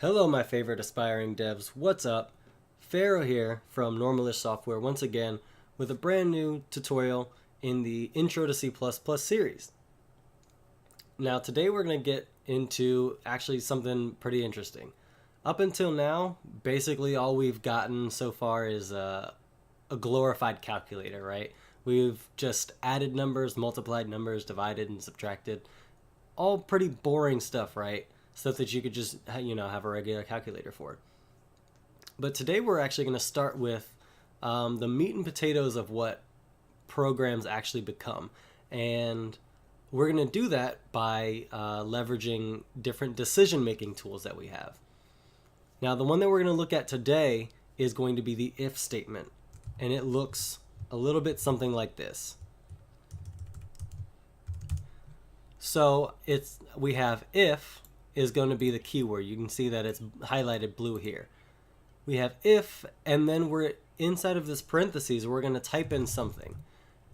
Hello, my favorite aspiring devs. What's up? Pharaoh here from Normalish Software once again with a brand new tutorial in the Intro to C++ series. Now, today we're going to get into actually something pretty interesting. Up until now, basically all we've gotten so far is a glorified calculator, right? We've just added numbers, multiplied numbers, divided and subtracted. All pretty boring stuff, right? Stuff that you could just, have a regular calculator for. But today we're actually going to start with the meat and potatoes of what programs actually become. And we're going to do that by leveraging different decision-making tools that we have. Now, the one that we're going to look at today is going to be the if statement. And it looks a little bit something like this. So we have if is going to be the keyword. You can see that it's highlighted blue here. We have if, and then we're inside of this parentheses, we're going to type in something.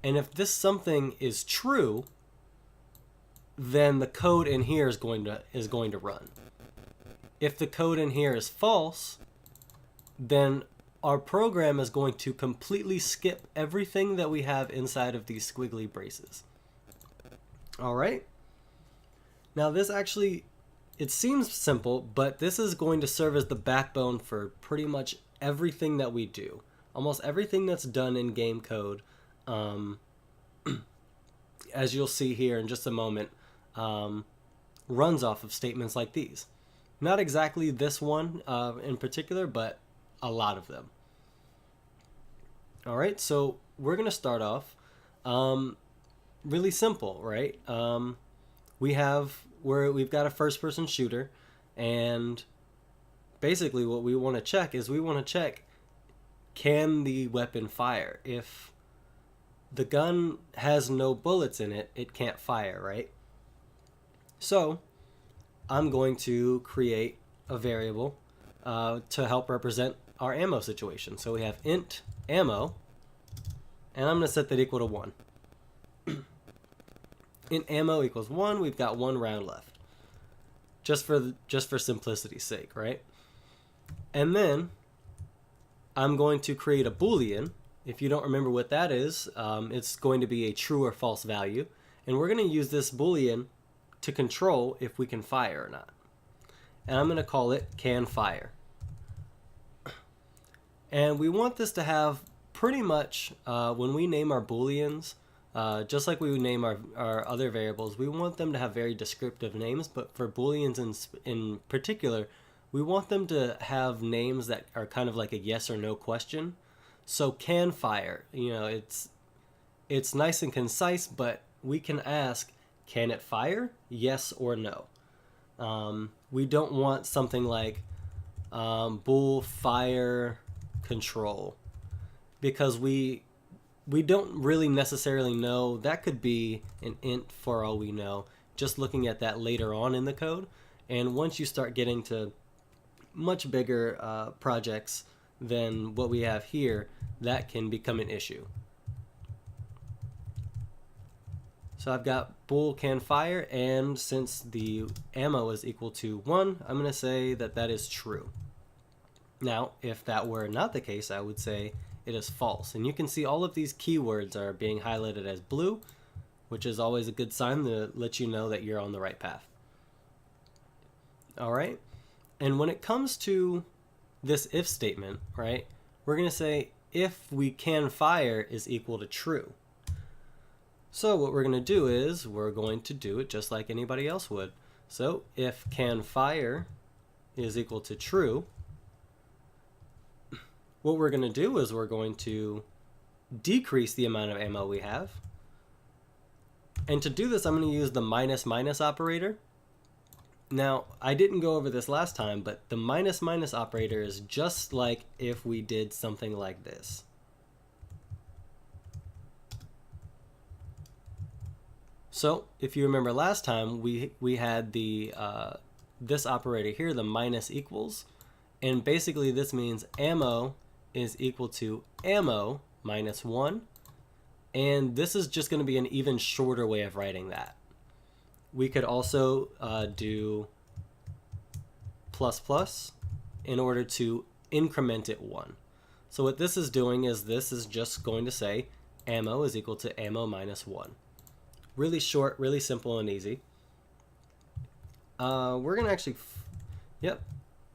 And if this something is true, then the code in here is going to run. If the code in here is false, then our program is going to completely skip everything that we have inside of these squiggly braces. All right? Now this actually, it seems simple, but this is going to serve as the backbone for pretty much everything that we do. Almost everything that's done in game code, as you'll see here in just a moment, runs off of statements like these. Not exactly this one in particular, but a lot of them. All right, so we're going to start off really simple, right? We've got a first-person shooter, and basically what we want to check is can the weapon fire? If the gun has no bullets in it, it can't fire, right? So I'm going to create a variable to help represent our ammo situation. So we have int ammo, and I'm going to set that equal to 1. Int ammo equals 1. We've got 1 round left, just for simplicity's sake, right? And then I'm going to create a Boolean. If you don't remember what that is, it's going to be a true or false value, and we're going to use this Boolean to control if we can fire or not. And I'm going to call it can fire. And we want this to have pretty much, when we name our Booleans, just like we would name our other variables, we want them to have very descriptive names, but for Booleans in particular, we want them to have names that are kind of like a yes or no question. So can fire, it's nice and concise, but we can ask, can it fire? Yes or no. We don't want something like bool fire control, because we don't really necessarily know. That could be an int for all we know, just looking at that later on in the code. And once you start getting to much bigger projects than what we have here, that can become an issue. So I've got bool can fire, and since the ammo is equal to 1, I'm going to say that that is true. Now, if that were not the case, I would say it is false. And you can see all of these keywords are being highlighted as blue, which is always a good sign to let you know that you're on the right path. All right. And when it comes to this if statement, right, we're going to say if we can fire is equal to true. So what we're going to do is we're going to do it just like anybody else would. So if can fire is equal to true, what we're going to do is we're going to decrease the amount of ammo we have. And to do this, I'm going to use the minus minus operator. Now, I didn't go over this last time, but the minus minus operator is just like if we did something like this. So if you remember last time, we had the this operator here, the minus equals, and basically this means ammo is equal to ammo minus 1, and this is just going to be an even shorter way of writing that. We could also do in order to increment it 1. So what this is doing is this is just going to say ammo is equal to ammo minus 1. Really short, really simple and easy. We're going to actually, yep.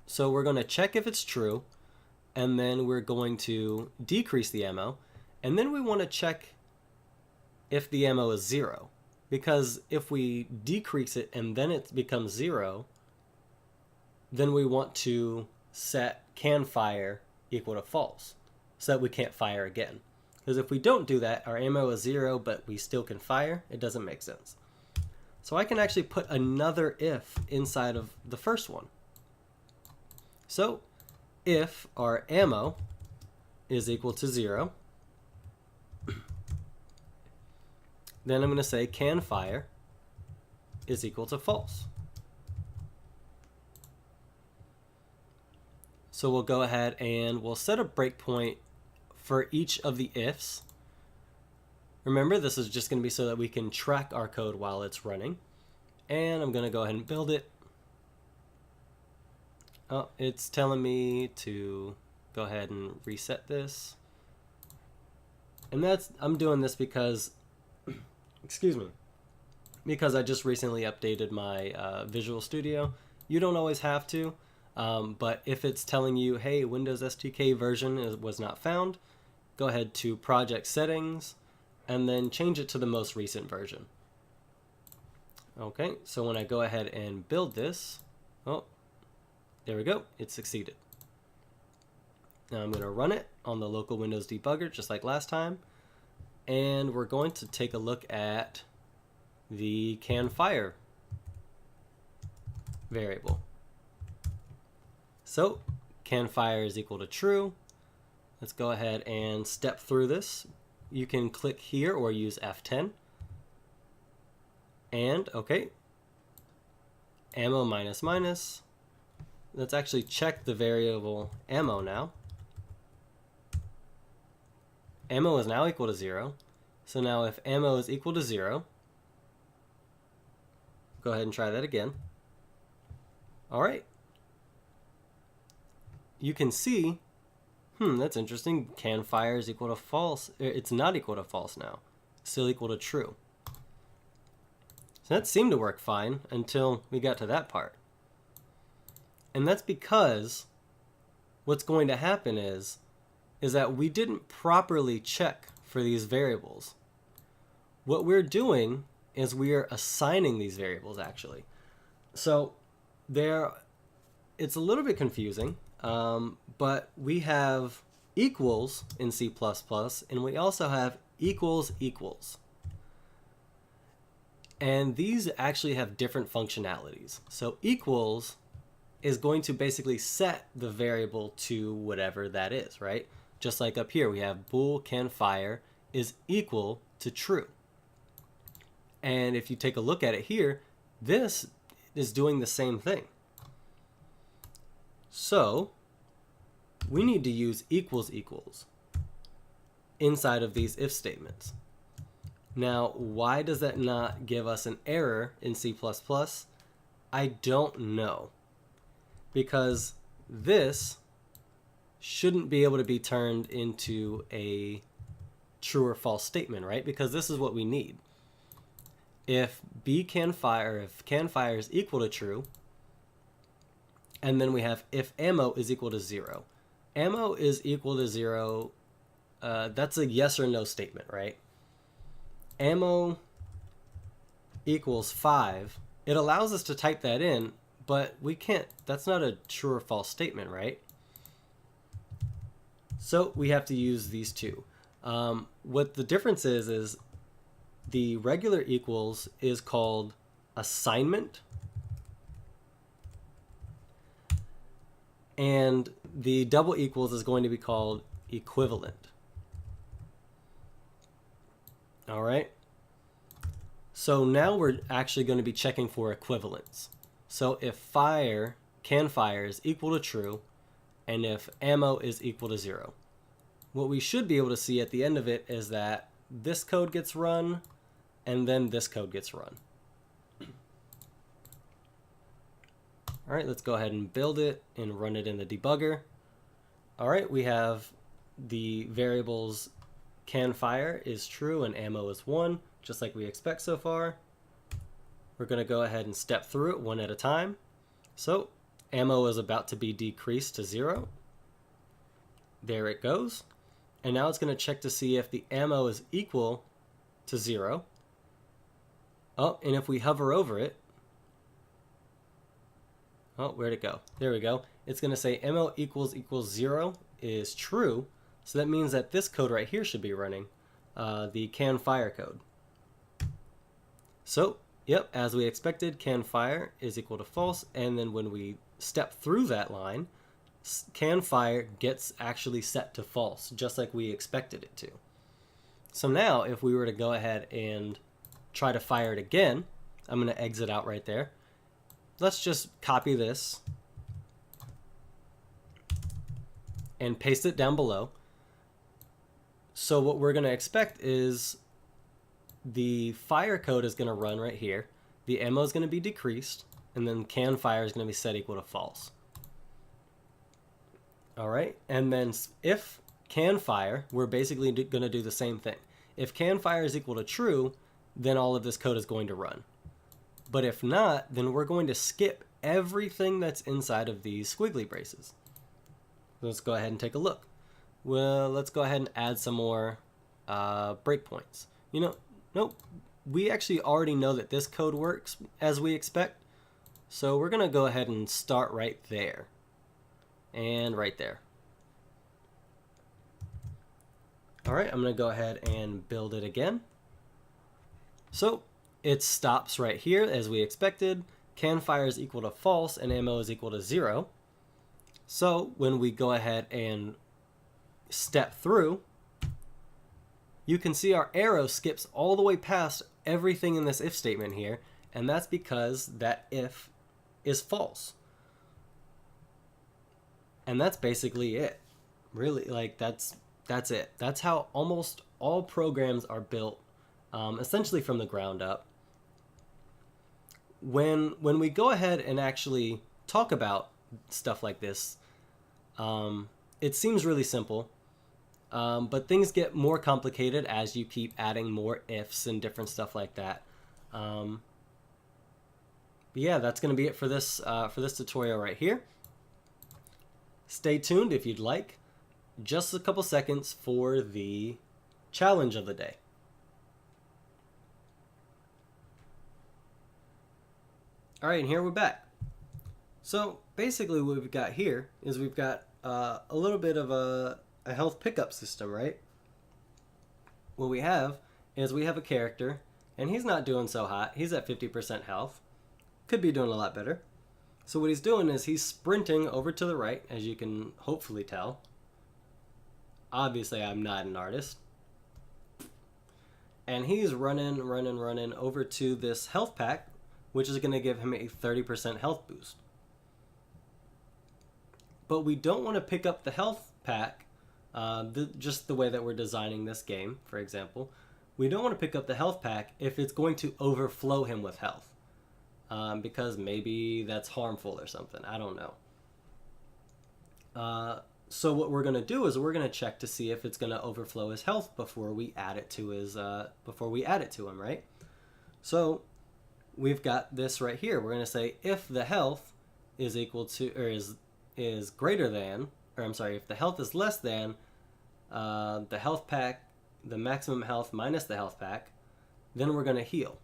So we're going to check if it's true, and then we're going to decrease the ammo, and then we want to check if the ammo is 0. Because if we decrease it and then it becomes 0, then we want to set can fire equal to false so that we can't fire again. Because if we don't do that, our ammo is 0, but we still can fire. It doesn't make sense. So I can actually put another if inside of the first one. So if our ammo is equal to 0, then I'm going to say can fire is equal to false. So we'll go ahead and we'll set a breakpoint for each of the ifs. Remember, this is just going to be so that we can track our code while it's running. And I'm going to go ahead and build it. Oh, it's telling me to go ahead and reset this. And I'm doing this because, excuse me, because I just recently updated my Visual Studio. You don't always have to, but if it's telling you, hey, Windows SDK version was not found, go ahead to Project Settings, and then change it to the most recent version. Okay, so when I go ahead and build this, oh, there we go, it succeeded. Now I'm going to run it on the local Windows debugger just like last time, and we're going to take a look at the can fire variable. So can fire is equal to true. Let's go ahead and step through this. You can click here or use F10. And, okay, ammo minus minus. Let's actually check the variable ammo now. Ammo is now equal to 0. So now if ammo is equal to 0, go ahead and try that again. All right. You can see, that's interesting. Can fire is equal to false. It's not equal to false now. Still equal to true. So that seemed to work fine until we got to that part. And that's because what's going to happen is that we didn't properly check for these variables. What we're doing is we are assigning these variables actually. So it's a little bit confusing, but we have equals in C++, and we also have equals equals. And these actually have different functionalities. So equals is going to basically set the variable to whatever that is, right? Just like up here, we have bool can fire is equal to true. And if you take a look at it here, this is doing the same thing. So we need to use equals equals inside of these if statements. Now, why does that not give us an error in C++? I don't know. Because this shouldn't be able to be turned into a true or false statement, right? Because this is what we need. If can fire is equal to true, and then we have if ammo is equal to 0. Ammo is equal to 0, that's a yes or no statement, right? Ammo equals 5. It allows us to type that in, but we can't. That's not a true or false statement, right? So we have to use these two. What the difference is the regular equals is called assignment, and the double equals is going to be called equivalent. All right. So now we're actually going to be checking for equivalence. So if can fire is equal to true, and if ammo is equal to 0, what we should be able to see at the end of it is that this code gets run, and then this code gets run. All right, let's go ahead and build it and run it in the debugger. All right, we have the variables can fire is true and ammo is 1, just like we expect so far. We're going to go ahead and step through it one at a time. So ammo is about to be decreased to 0. There it goes. And now it's going to check to see if the ammo is equal to 0. Oh, and if we hover over it, oh, where'd it go? There we go. It's going to say ammo equals 0 is true. So that means that this code right here should be running, the can fire code. So, yep, as we expected, can fire is equal to false. And then when we step through that line, can fire gets actually set to false, just like we expected it to. So now if we were to go ahead and try to fire it again, I'm going to exit out right there. Let's just copy this and paste it down below. So what we're going to expect is the fire code is going to run right here. The ammo is going to be decreased, and then can fire is going to be set equal to false. All right, and then if can fire, we're basically going to do the same thing. If can fire is equal to true, then all of this code is going to run. But if not, then we're going to skip everything that's inside of these squiggly braces. Let's go ahead and take a look. Well, let's go ahead and add some more breakpoints. You know, nope, we actually already know that this code works as we expect. So we're going to go ahead and start right there. And right there. All right, I'm going to go ahead and build it again. So it stops right here as we expected. Can fire is equal to false and ammo is equal to 0. So when we go ahead and step through, you can see our arrow skips all the way past everything in this if statement here, and that's because that if is false. And that's basically it. Really, like that's it. That's how almost all programs are built, essentially from the ground up. When we go ahead and actually talk about stuff like this, it seems really simple. But things get more complicated as you keep adding more ifs and different stuff like that. But yeah, that's going to be it for this tutorial right here. Stay tuned if you'd like. Just a couple seconds for the challenge of the day. All right, and here we're back. So basically what we've got here is we've got a little bit of a health pickup system, right? What we have is we have a character, and he's not doing so hot. He's at 50% health. Could be doing a lot better. So what he's doing is he's sprinting over to the right, as you can hopefully tell. Obviously, I'm not an artist. And he's running over to this health pack, which is going to give him a 30% health boost. But we don't want to pick up the health pack, just the way that we're designing this game, for example. We don't want to pick up the health pack if it's going to overflow him with health. Because maybe that's harmful or something. I don't know. So what we're going to do is we're going to check to see if it's going to overflow his health before we add it to him, right? So we've got this right here. We're going to say if the health is equal to, or is greater than, or I'm sorry, if the health is less than the health pack, the maximum health minus the health pack, then we're going to heal.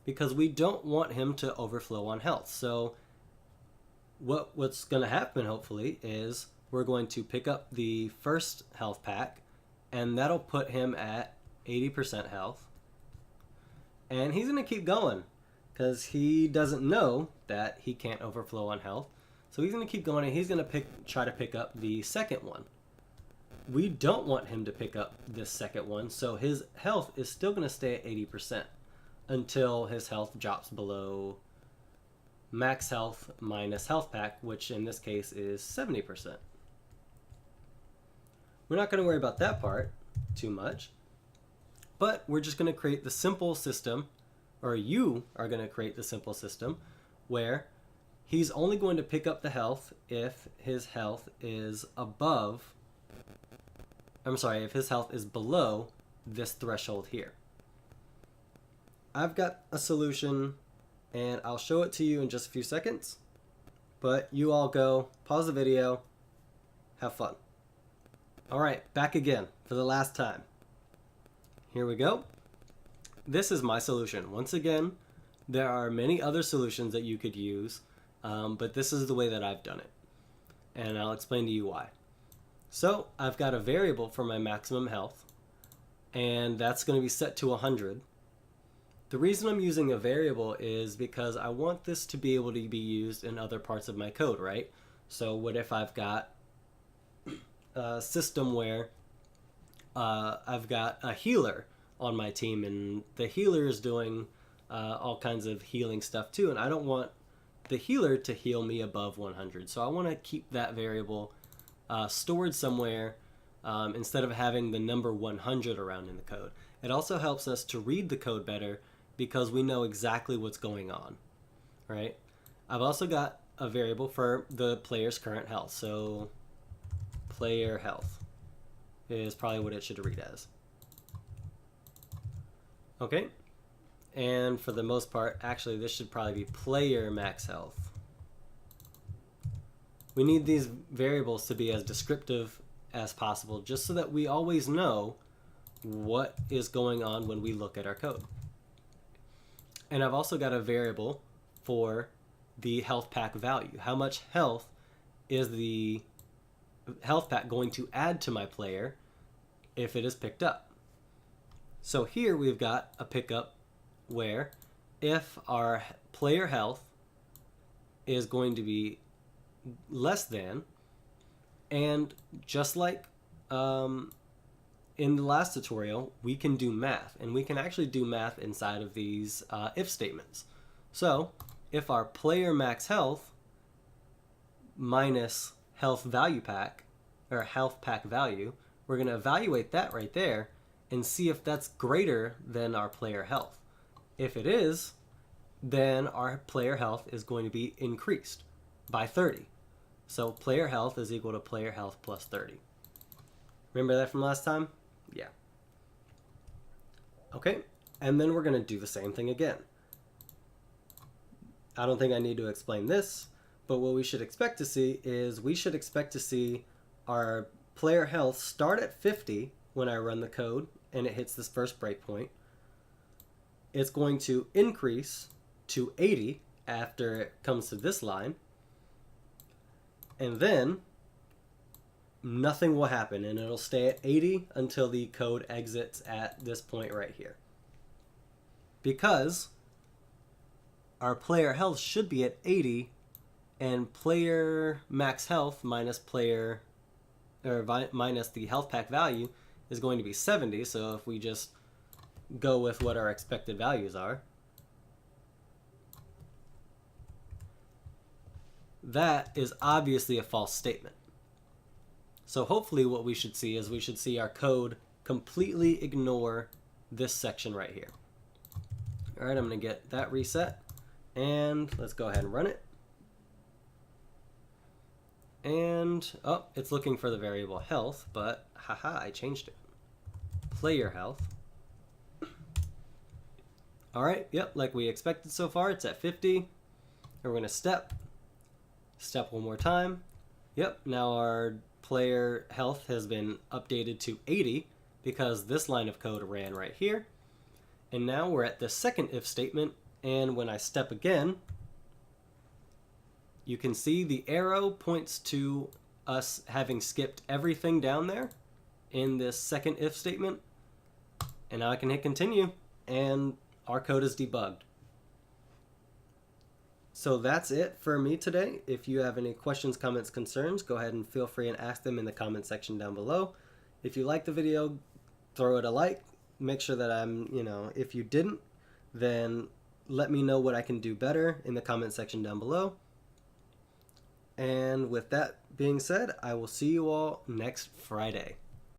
Because we don't want him to overflow on health. So what's going to happen, hopefully, is we're going to pick up the first health pack, and that'll put him at 80% health. And he's going to keep going, because he doesn't know that he can't overflow on health. So he's going to keep going, and he's going to try to pick up the second one. We don't want him to pick up this second one, so his health is still going to stay at 80%. Until his health drops below max health minus health pack, which in this case is 70%. We're not going to worry about that part too much, but we're just going to create the simple system, or you are going to create the simple system, where he's only going to pick up the health if his health is above, I'm sorry, if his health is below this threshold here. I've got a solution and I'll show it to you in just a few seconds, but you all go, pause the video, have fun. All right, back again for the last time. Here we go. This is my solution. Once again, there are many other solutions that you could use, but this is the way that I've done it. And I'll explain to you why. So I've got a variable for my maximum health, and that's going to be set to 100. The reason I'm using a variable is because I want this to be able to be used in other parts of my code, right? So what if I've got a system where I've got a healer on my team, and the healer is doing all kinds of healing stuff too, and I don't want the healer to heal me above 100. So I want to keep that variable stored somewhere instead of having the number 100 around in the code. It also helps us to read the code better because we know exactly what's going on, right? I've also got a variable for the player's current health. So player health is probably what it should read as. Okay, and for the most part, actually this should probably be player max health. We need these variables to be as descriptive as possible just so that we always know what is going on when we look at our code. And I've also got a variable for the health pack value. How much health is the health pack going to add to my player if it is picked up? So here we've got a pickup where if our player health is going to be less than, and just like in the last tutorial, we can do math, and we can actually do math inside of these if statements. So if our player max health minus health value pack, or health pack value, we're going to evaluate that right there and see if that's greater than our player health. If it is, then our player health is going to be increased by 30. So player health is equal to player health plus 30. Remember that from last time? Yeah. Okay, and then we're going to do the same thing again. I don't think I need to explain this, but what we should expect to see is we should expect to see our player health start at 50 when I run the code and it hits this first breakpoint. It's going to increase to 80 after it comes to this line, and then nothing will happen, and it'll stay at 80 until the code exits at this point right here. Because our player health should be at 80, and player max health minus player, or minus the health pack value is going to be 70. So if we just go with what our expected values are, that is obviously a false statement. So hopefully what we should see is we should see our code completely ignore this section right here. All right, I'm going to get that reset, and let's go ahead and run it. And, oh, it's looking for the variable health, but haha, I changed it. Player health. All right, yep, like we expected so far, it's at 50. And we're going to step one more time. Yep, now our player health has been updated to 80 because this line of code ran right here. And now we're at the second if statement, and when I step again, you can see the arrow points to us having skipped everything down there in this second if statement. And now I can hit continue, and our code is debugged. So that's it for me today. If you have any questions, comments, concerns, go ahead and feel free and ask them in the comment section down below. If you liked the video, throw it a like. Make sure that if you didn't, then let me know what I can do better in the comment section down below. And with that being said, I will see you all next Friday.